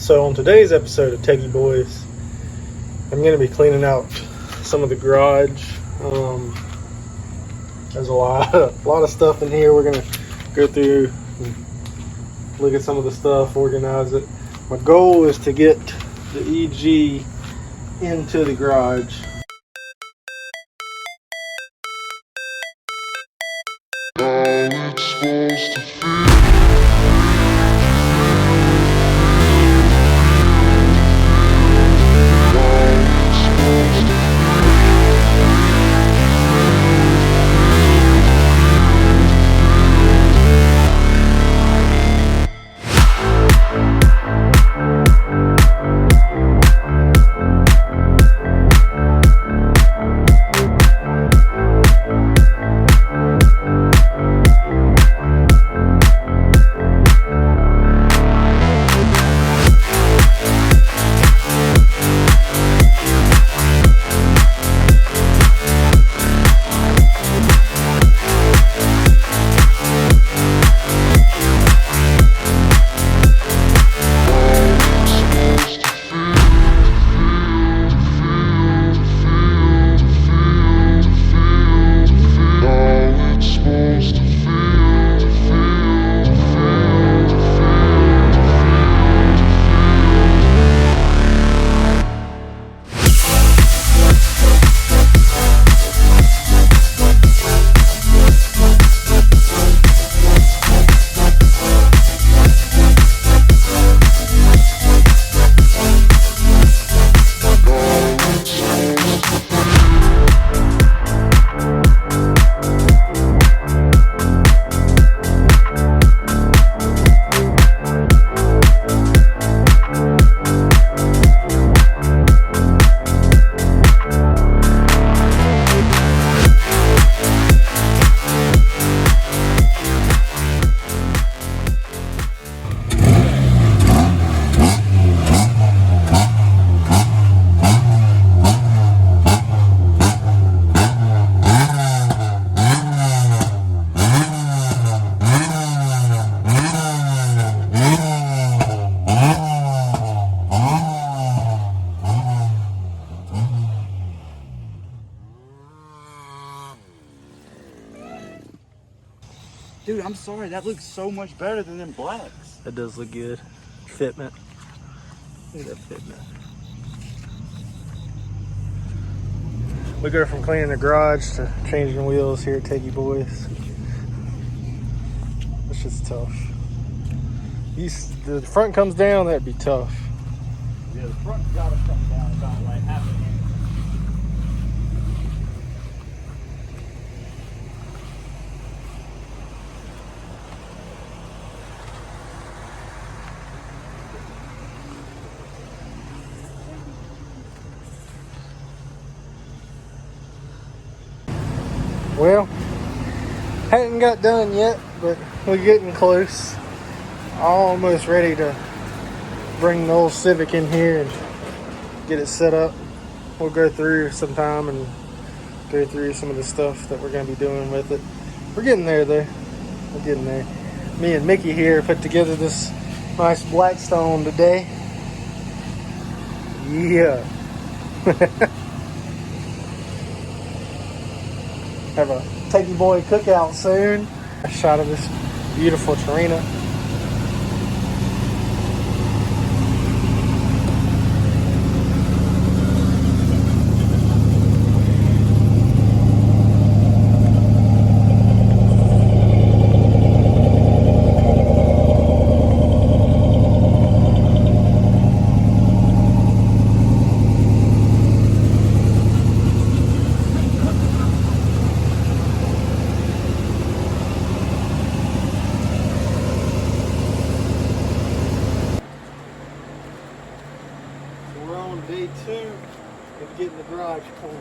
So on today's episode of Teggy Boyz, I'm going to be cleaning out some of the garage. There's a lot of stuff in here. We're going to go through and look at some of the stuff, organize it. My goal is to get the EG into the garage. Dude, I'm sorry, that looks so much better than them blacks. That does look good. Fitment. Look at that fitment. We go from cleaning the garage to changing wheels here at Teggy Boyz. It's just tough. The front comes down, that'd be tough. Yeah, the front's gotta come down about like half an inch. Well, hadn't got done yet, but we're getting close. Almost ready to bring the old Civic in here and get it set up. We'll go through some time and go through some of the stuff that we're going to be doing with it. We're getting there though. We're getting there. Me and Mickey here put together this nice Blackstone today. Yeah. Have a Teggy Boy cookout soon. A shot of this beautiful Torino. Day 2 of getting the garage clean.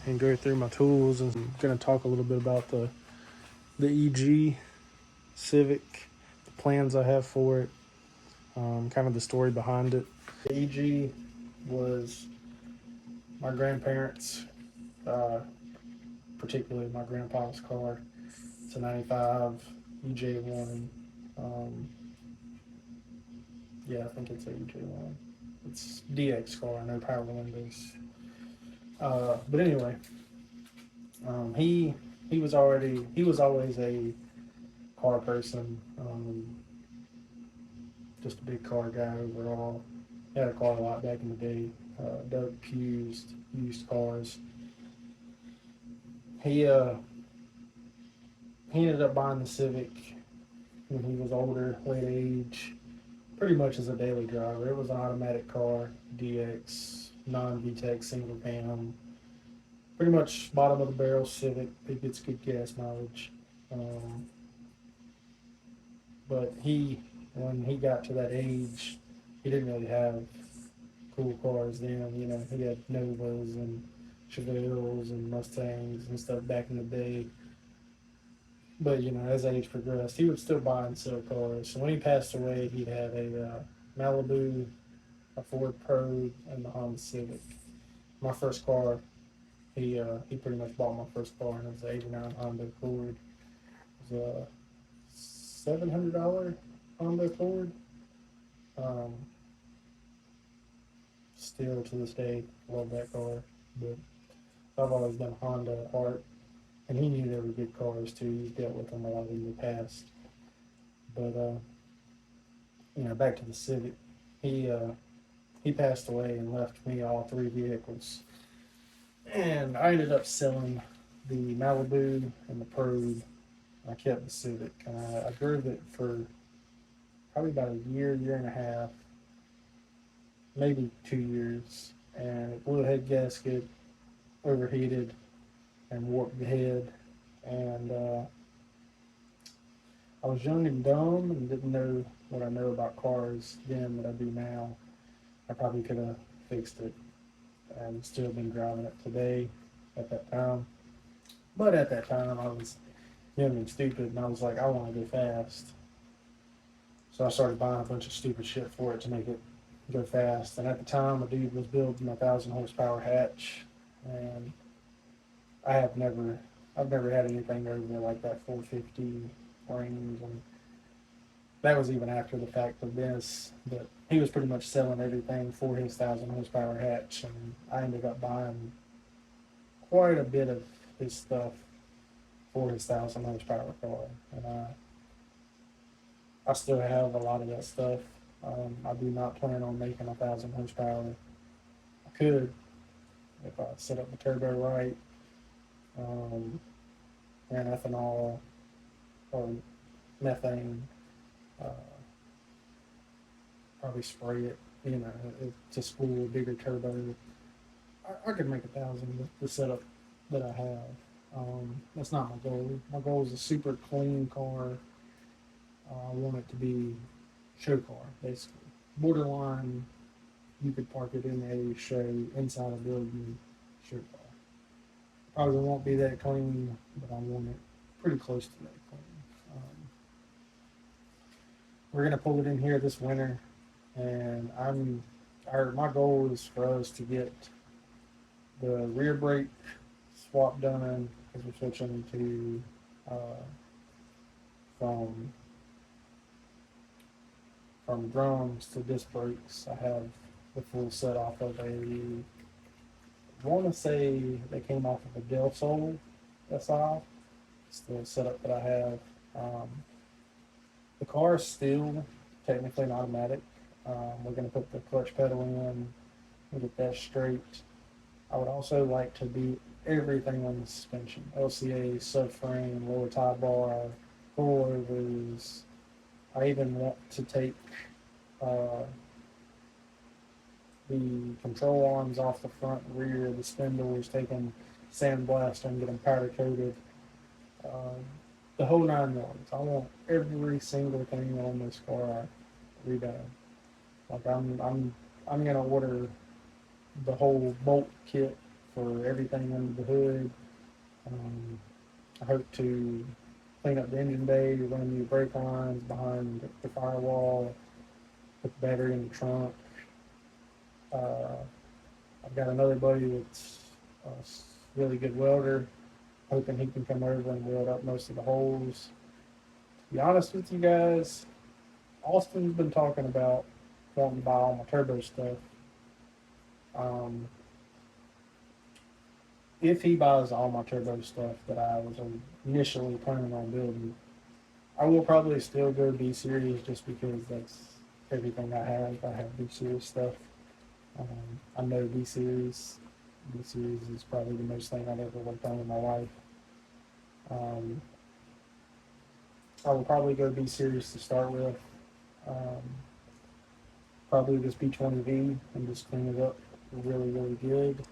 and go through my tools. And I'm going to talk a little bit about the EG Civic, the plans I have for it, kind of the story behind it. The EG was my grandparents, particularly my grandpa's car. It's a 95 EJ1. Yeah, I think it's a EJ1. It's DX car, no power windows. But anyway, he was always a car person, just a big car guy overall. He had a car a lot back in the day. Dug used cars. He ended up buying the Civic when he was older, late age, pretty much as a daily driver. It was an automatic car, DX, non-VTEC, single cam, pretty much bottom of the barrel Civic. It gets good gas mileage. But when he got to that age, he didn't really have cool cars then. You know, he had Novas and Chevelles and Mustangs and stuff back in the day. But you know, as age progressed, he would still buy and sell cars. So when he passed away, he had a Malibu, a Ford Probe, and the Honda Civic. My first car, he pretty much bought my first car, and it was an '89 Honda Accord. It was a $700 Honda Accord. Still to this day, love that car. But I've always been a Honda at heart. And he knew they were good cars too. He's dealt with them a lot in the past. But you know, back to the Civic. He passed away and left me all three vehicles. And I ended up selling the Malibu and the Probe. I kept the Civic, and I drove it for probably about a year and a half, maybe 2 years. And it blew a head gasket, overheated, and warped the head. And I was young and dumb and didn't know what I know about cars then that I do now. I probably could have fixed it and still been driving it today at that time. But at that time, I was young and stupid, and I was like, I want to go fast. So I started buying a bunch of stupid shit for it to make it go fast. And at the time, a dude was building a 1,000 horsepower hatch, and I've never had anything over like that 450 range, and that was even after the fact of this. But he was pretty much selling everything for his 1,000 horsepower hatch, and I ended up buying quite a bit of his stuff for his 1,000 horsepower car, and I still have a lot of that stuff. I do not plan on making 1,000 horsepower. I could if I set up the turbo right. And ethanol or methane, probably spray it, you know, to spool a bigger turbo. I could make 1,000 with the setup that I have. That's not my goal. My goal is a super clean car. I want it to be show car, basically. Borderline, you could park it in a show inside a building, show car. Probably won't be that clean, but I want it pretty close to that clean. We're gonna pull it in here this winter, and my goal is for us to get the rear brake swap done, because we're switching to from drums to disc brakes. I have the full set off of I want to say they came off of a Del Sol SI. It's the setup that I have. The car is still technically an automatic. We're going to put the clutch pedal in and get that straight. I would also like to do everything on the suspension. LCA, subframe, lower tie bar, coilovers. I even want to take the control arms off the front and rear, the spindles, taking sandblast and get them powder coated. The whole 9 yards. I want every single thing on this car redone. Like I'm gonna order the whole bolt kit for everything under the hood. I hope to clean up the engine bay, run new brake lines behind the firewall, put the battery in the trunk. Uh, I've got another buddy that's a really good welder, hoping he can come over and weld up most of the holes. To be honest with you guys, Austin's been talking about wanting to buy all my turbo stuff. Um, if he buys all my turbo stuff that I was initially planning on building, I will probably still go B series just because that's everything I have. I have B series stuff. I know B series. B series is probably the most thing I've ever worked on in my life. I will probably go B series to start with. Um, Probably this B20V and just clean it up really, really good.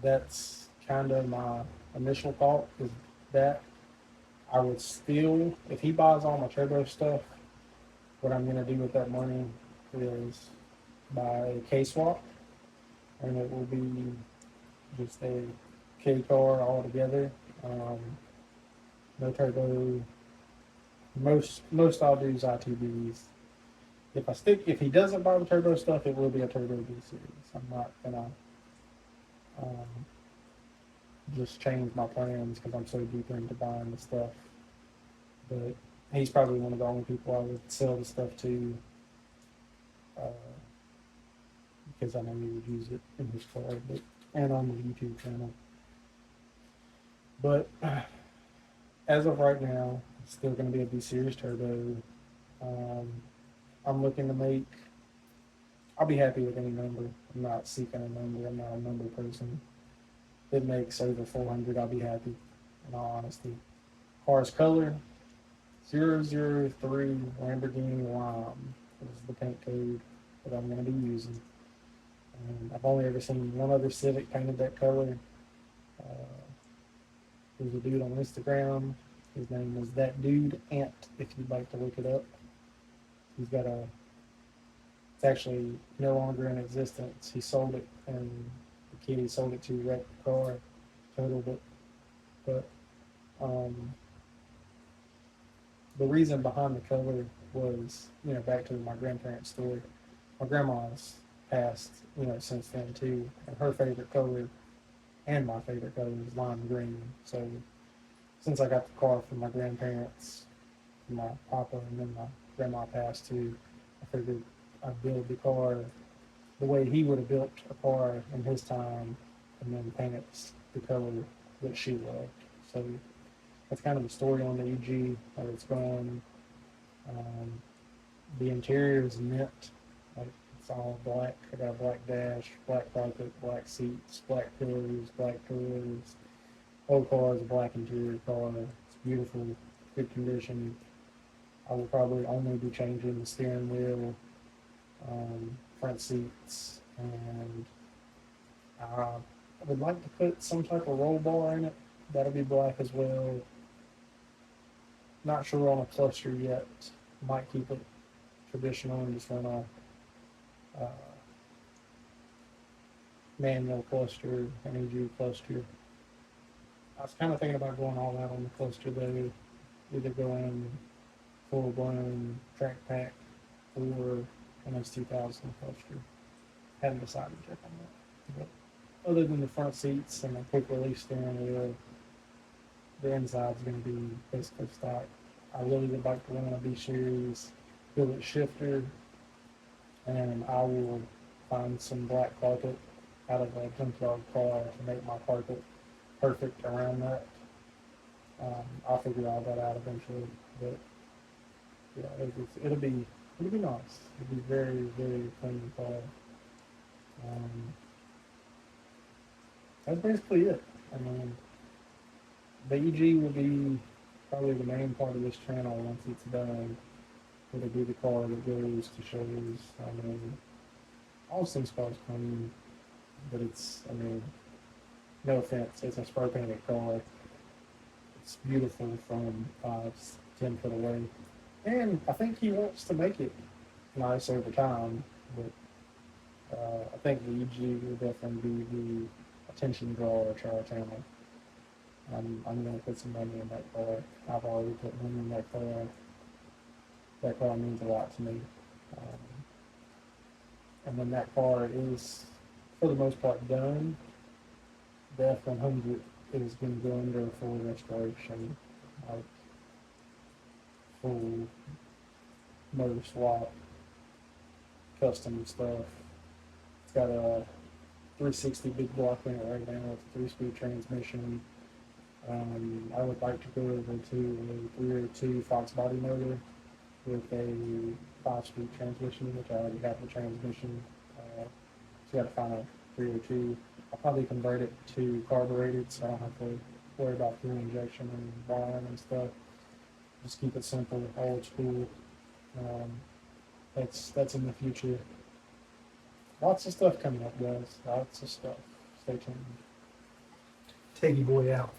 That's kind of my initial thought is that I would still, if he buys all my turbo stuff, what I'm going to do with that money is buy a K swap, and it will be just a K car all together. No turbo. Most I'll do is ITBs. If he doesn't buy the turbo stuff, it will be a turbo B series. I'm not gonna just change my plans because I'm so deep into buying the stuff. But he's probably one of the only people I would sell the stuff to, because I know he would use it in his car, and on the YouTube channel. But as of right now, it's still going to be a B series turbo. I'm looking to make. I'll be happy with any number. I'm not seeking a number. I'm not a number person. If it makes over 400, I'll be happy. In all honesty, car's color 003 Lamborghini Lime is the paint code that I'm going to be using. And I've only ever seen one other Civic painted that color. There's a dude on Instagram. His name is That Dude Ant, if you'd like to look it up. He's got it's actually no longer in existence. He sold it, and the kid he sold it to wrecked the car, totaled it. But the reason behind the color was, back to my grandparents' story. My grandma's passed, since then too, and her favorite color and my favorite color is lime green. So since I got the car from my grandparents, from my papa, and then my grandma passed too, I figured I'd build the car the way he would have built a car in his time, and then paint it the color that she loved. So that's kind of the story on the EG, how it's going. The interior is mint, like it's all black. I got a black dash, black carpet, black seats, black pillows, black doors. Whole car is a black interior car. It's beautiful, good condition. I will probably only be changing the steering wheel, front seats, and I would like to put some type of roll bar in it. That'll be black as well. Not sure on a cluster yet. Might keep it traditional and just run a manual cluster, an EG cluster. I was kind of thinking about going all out on the cluster though, either going full blown track pack or an S2000 cluster. Haven't decided yet on that. But other than the front seats and the quick release steering wheel, the inside's going to be basically stock. I really would like to run a B series billet shifter, and I will find some black carpet out of a junkyard car to make my carpet perfect around that. I'll figure all that out eventually, but yeah, it'll be nice. It'll be very, very clean car. That's basically it. I mean, the EG will be probably the main part of this channel once it's done. It'll be the car that goes to shows. I mean, Austin's car's clean, but no offense, it's a spray painted car. It's beautiful from 5-10 foot away. And I think he wants to make it nice over time, but I think the EG will definitely be the attention drawer to our channel. I'm going to put some money in that car. I've already put money in that car. That car means a lot to me. And when that car is, for the most part, done, the F-100 is going to go under full restoration, like full motor swap, custom stuff. It's got a 360 big block in it right now with a 3-speed transmission. I would like to go over to a 302 Fox body motor with a 5-speed transmission, which I already have the transmission. So you got to find a 302. I'll probably convert it to carbureted, so I don't have to worry about fuel injection and wiring and stuff. Just keep it simple, old school. That's in the future. Lots of stuff coming up, guys. Lots of stuff. Stay tuned. Teggy Boy out.